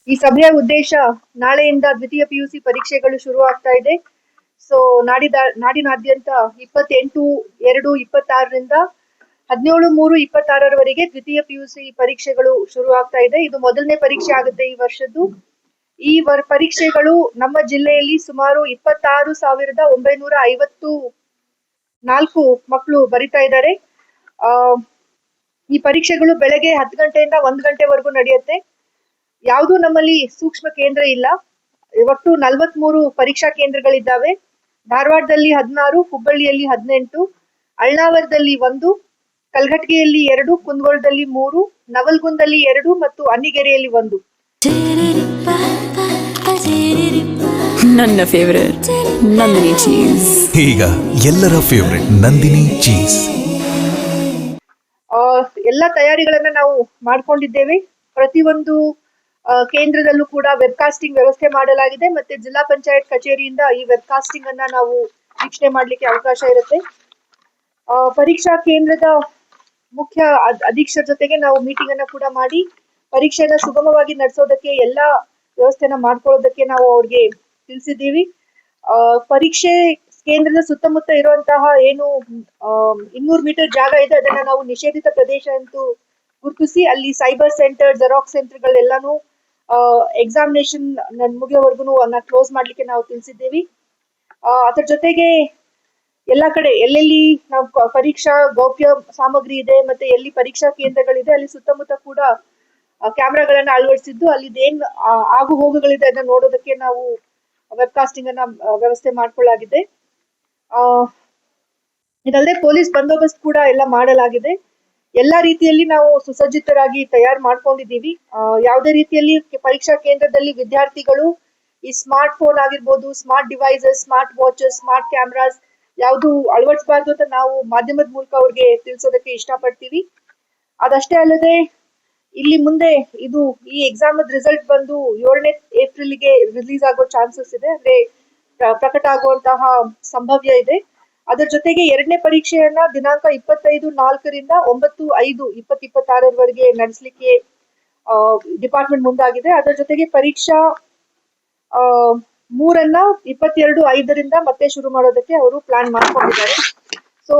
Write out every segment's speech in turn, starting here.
ಈ ಸಭೆಯ ಉದ್ದೇಶ ನಾಳೆಯಿಂದ ದ್ವಿತೀಯ ಪಿಯುಸಿ ಪರೀಕ್ಷೆಗಳು ಶುರು ಆಗ್ತಾ ಇದೆ. ಸೊ ನಾಡಿನಾದ್ಯಂತ 28/2/26ರಿಂದ 17/3/26ರವರೆಗೆ ದ್ವಿತೀಯ ಪಿಯುಸಿ ಪರೀಕ್ಷೆಗಳು ಶುರು ಆಗ್ತಾ ಇದೆ. ಇದು ಮೊದಲನೇ ಪರೀಕ್ಷೆ ಆಗುತ್ತೆ ಈ ವರ್ಷದ್ದು. ಈ ಪರೀಕ್ಷೆಗಳು ನಮ್ಮ ಜಿಲ್ಲೆಯಲ್ಲಿ ಸುಮಾರು 26,954 ಮಕ್ಕಳು ಬರಿತಾ ಇದ್ದಾರೆ. ಈ ಪರೀಕ್ಷೆಗಳು ಬೆಳಗ್ಗೆ 10 ಗಂಟೆಯಿಂದ 1 ಗಂಟೆವರೆಗೂ ನಡೆಯುತ್ತೆ. ಯಾವುದು ನಮ್ಮಲ್ಲಿ ಸೂಕ್ಷ್ಮ ಕೇಂದ್ರ ಇಲ್ಲ. ಒಟ್ಟು 43 ಪರೀಕ್ಷಾ ಕೇಂದ್ರಗಳಿದ್ದಾವೆ. ಧಾರವಾಡದಲ್ಲಿ 16, ಹುಬ್ಬಳ್ಳಿಯಲ್ಲಿ 18, ಅಳ್ನಾವರದಲ್ಲಿ 1, ಕಲಘಟಗಿಯಲ್ಲಿ 2, ಕುಂದಗೋಳದಲ್ಲಿ 3, ನವಲಗುಂದಲ್ಲಿ 2 ಮತ್ತು ಅನ್ನಿಗೇರಿಯಲ್ಲಿ 1. ನನ್ನ ಫೇವರೇಟ್ ನಂದಿನಿ ಚೀಸ್. ಈಗ ಎಲ್ಲರ ಫೇವರೇಟ್ ನಂದಿನಿ ಚೀಸ್. ಎಲ್ಲ ತಯಾರಿಗಳನ್ನ ನಾವು ಮಾಡ್ಕೊಂಡಿದ್ದೇವೆ. ಪ್ರತಿಯೊಂದು ಕೇಂದ್ರದಲ್ಲೂ ಕೂಡ ವೆಬ್ಕಾಸ್ಟಿಂಗ್ ವ್ಯವಸ್ಥೆ ಮಾಡಲಾಗಿದೆ. ಮತ್ತೆ ಜಿಲ್ಲಾ ಪಂಚಾಯತ್ ಕಚೇರಿಯಿಂದ ಈ ವೆಬ್ಕಾಸ್ಟಿಂಗ್ ಅನ್ನ ನಾವು ವೀಕ್ಷಣೆ ಮಾಡ್ಲಿಕ್ಕೆ ಅವಕಾಶ ಇರುತ್ತೆ. ಪರೀಕ್ಷಾ ಕೇಂದ್ರದ ಮುಖ್ಯ ಅಧೀಕ್ಷರ ಜೊತೆಗೆ ನಾವು ಮೀಟಿಂಗ್ ಅನ್ನ ಕೂಡ ಮಾಡಿ ಪರೀಕ್ಷೆನ ಸುಗಮವಾಗಿ ನಡೆಸೋದಕ್ಕೆ ಎಲ್ಲ ವ್ಯವಸ್ಥೆನ ಮಾಡ್ಕೊಳ್ಳೋದಕ್ಕೆ ನಾವು ಅವ್ರಿಗೆ ತಿಳಿಸಿದ್ದೀವಿ. ಪರೀಕ್ಷೆ ಕೇಂದ್ರದ ಸುತ್ತಮುತ್ತ ಇರುವಂತಹ ಏನು 200 ಮೀಟರ್ ಜಾಗ ಇದೆ, ಅದನ್ನ ನಾವು ನಿಷೇಧಿತ ಪ್ರದೇಶ ಅಂತೂ ಗುರುತಿಸಿ ಅಲ್ಲಿ ಸೈಬರ್ ಸೆಂಟರ್, ಜೆರಾಕ್ಸ್ ಸೆಂಟರ್ಗಳೆಲ್ಲಾನು ಎಕ್ಸಾಮಿನೇಷನ್ ಮುಗಿಯೋವರೆಗೂ ಅನ್ನ ಕ್ಲೋಸ್ ಮಾಡ್ಲಿಕ್ಕೆ ನಾವು ತಿಳಿಸಿದ್ದೀವಿ. ಅದ್ರ ಜೊತೆಗೆ ಎಲ್ಲ ಕಡೆ ಎಲ್ಲೆಲ್ಲಿ ನಾವು ಪರೀಕ್ಷಾ ಗೌಪ್ಯ ಸಾಮಗ್ರಿ ಇದೆ ಮತ್ತೆ ಎಲ್ಲಿ ಪರೀಕ್ಷಾ ಕೇಂದ್ರಗಳಿದೆ ಅಲ್ಲಿ ಸುತ್ತಮುತ್ತ ಕೂಡ ಕ್ಯಾಮ್ರಾಗಳನ್ನ ಅಳವಡಿಸಿದ್ದು ಅಲ್ಲಿದೇನ್ ಆಗು ಹೋಗುಗಳಿದೆ ಅದನ್ನ ನೋಡೋದಕ್ಕೆ ನಾವು ವೆಬ್ಕಾಸ್ಟಿಂಗ್ ಅನ್ನ ವ್ಯವಸ್ಥೆ ಮಾಡ್ಕೊಳ್ಳಾಗಿದೆ. ಇದಲ್ಲದೆ ಪೊಲೀಸ್ ಬಂದೋಬಸ್ತ್ ಕೂಡ ಎಲ್ಲ ಮಾಡಲಾಗಿದೆ. ಎಲ್ಲ ರೀತಿಯಲ್ಲಿ ನಾವು ಸುಸಜ್ಜಿತರಾಗಿ ತಯಾರು ಮಾಡ್ಕೊಂಡಿದ್ದೀವಿ. ಯಾವುದೇ ರೀತಿಯಲ್ಲಿ ಪರೀಕ್ಷಾ ಕೇಂದ್ರದಲ್ಲಿ ವಿದ್ಯಾರ್ಥಿಗಳು ಈ ಸ್ಮಾರ್ಟ್ ಫೋನ್ ಆಗಿರ್ಬೋದು, smart devices, smart watches, smart cameras ಯಾವುದು ಅಳವಡಿಸಬಾರ್ದು ಅಂತ ನಾವು ಮಾಧ್ಯಮದ ಮೂಲಕ ಅವ್ರಿಗೆ ತಿಳಿಸೋದಕ್ಕೆ ಇಷ್ಟಪಡ್ತೀವಿ. ಅದಷ್ಟೇ ಅಲ್ಲದೆ ಇಲ್ಲಿ ಮುಂದೆ ಈ ಎಕ್ಸಾಮ್ ರಿಸಲ್ಟ್ ಬಂದು 7ನೇ ಏಪ್ರಿಲ್ಗೆ ರಿಲೀಸ್ ಆಗೋ ಚಾನ್ಸಸ್ ಇದೆ, ಅಂದ್ರೆ ಪ್ರಕಟ ಆಗುವಂತಹ ಸಂಭವ್ಯ ಇದೆ. ಅದರ ಜೊತೆಗೆ 2ನೇ ಪರೀಕ್ಷೆಯನ್ನ ದಿನಾಂಕ 25/4ರಿಂದ 9/5/2026ರವರೆಗೆ ನಡೆಸಲಿಕ್ಕೆ ಡಿಪಾರ್ಟ್ಮೆಂಟ್ ಮುಂದಾಗಿದೆ. ಅದರ ಜೊತೆಗೆ ಪರೀಕ್ಷಾ 3ಅನ್ನ 22/5ರಿಂದ ಮತ್ತೆ ಶುರು ಮಾಡೋದಕ್ಕೆ ಅವರು ಪ್ಲಾನ್ ಮಾಡ್ಕೊಂಡಿದ್ದಾರೆ. ಸೊ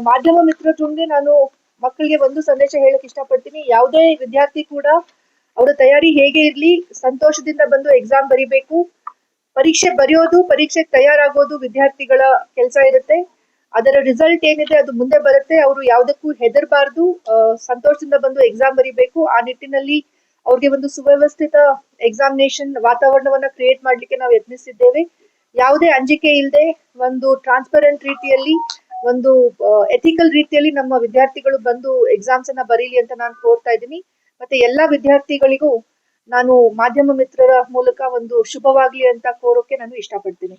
ಮಾಧ್ಯಮ ಮಿತ್ರರ ಜೊತೆ ನಾನು ಮಕ್ಕಳಿಗೆ ಒಂದು ಸಂದೇಶ ಹೇಳಕ್ ಇಷ್ಟಪಡ್ತೀನಿ. ಯಾವುದೇ ವಿದ್ಯಾರ್ಥಿ ಕೂಡ ಅವರ ತಯಾರಿ ಹೇಗೆ ಇರ್ಲಿ, ಸಂತೋಷದಿಂದ ಬಂದು ಎಕ್ಸಾಮ್ ಬರಿಬೇಕು. ಪರೀಕ್ಷೆ ಬರೆಯೋದು, ಪರೀಕ್ಷೆಗೆ ತಯಾರಾಗೋದು ವಿದ್ಯಾರ್ಥಿಗಳ ಕೆಲಸ ಇರುತ್ತೆ. ಅದರ ರಿಸಲ್ಟ್ ಏನಿದೆ ಅದು ಮುಂದೆ ಬರುತ್ತೆ. ಅವರು ಯಾವುದಕ್ಕೂ ಹೆದರ್ಬಾರ್ದು, ಸಂತೋಷದಿಂದ ಬಂದು ಎಕ್ಸಾಮ್ ಬರಿಬೇಕು. ಆ ನಿಟ್ಟಿನಲ್ಲಿ ಅವ್ರಿಗೆ ಒಂದು ಸುವ್ಯವಸ್ಥಿತ ಎಕ್ಸಾಮಿನೇಷನ್ ವಾತಾವರಣವನ್ನ ಕ್ರಿಯೇಟ್ ಮಾಡ್ಲಿಕ್ಕೆ ನಾವು ಯತ್ನಿಸಿದ್ದೇವೆ. ಯಾವುದೇ ಅಂಜಿಕೆ ಇಲ್ಲದೆ ಒಂದು ಟ್ರಾನ್ಸ್ಪರೆಂಟ್ ರೀತಿಯಲ್ಲಿ, ಒಂದು ಎಥಿಕಲ್ ರೀತಿಯಲ್ಲಿ ನಮ್ಮ ವಿದ್ಯಾರ್ಥಿಗಳು ಬಂದು ಎಕ್ಸಾಮ್ಸ್ ಅನ್ನ ಬರೀಲಿ ಅಂತ ನಾನು ಕೋರ್ತಾ ಇದ್ದೀನಿ. ಮತ್ತೆ ಎಲ್ಲಾ ವಿದ್ಯಾರ್ಥಿಗಳಿಗೂ ನಾನು ಮಾಧ್ಯಮ ಮಿತ್ರರ ಮೂಲಕ ಒಂದು ಶುಭವಾಗ್ಲಿ ಅಂತ ಕೋರೋಕೆ ನಾನು ಇಷ್ಟಪಡ್ತೀನಿ.